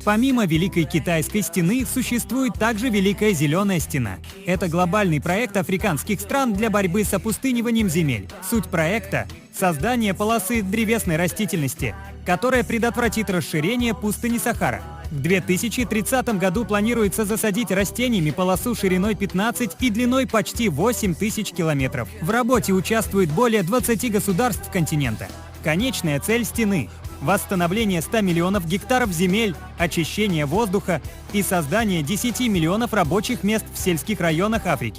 Помимо Великой Китайской стены, существует также Великая Зеленая стена. Это глобальный проект африканских стран для борьбы с опустыниванием земель. Суть проекта – создание полосы древесной растительности, которая предотвратит расширение пустыни Сахара. В 2030 году планируется засадить растениями полосу шириной 15 и длиной почти 8 тысяч километров. В работе участвует более 20 государств континента. Конечная цель стены – восстановление 100 миллионов гектаров земель, очищение воздуха и создание 10 миллионов рабочих мест в сельских районах Африки.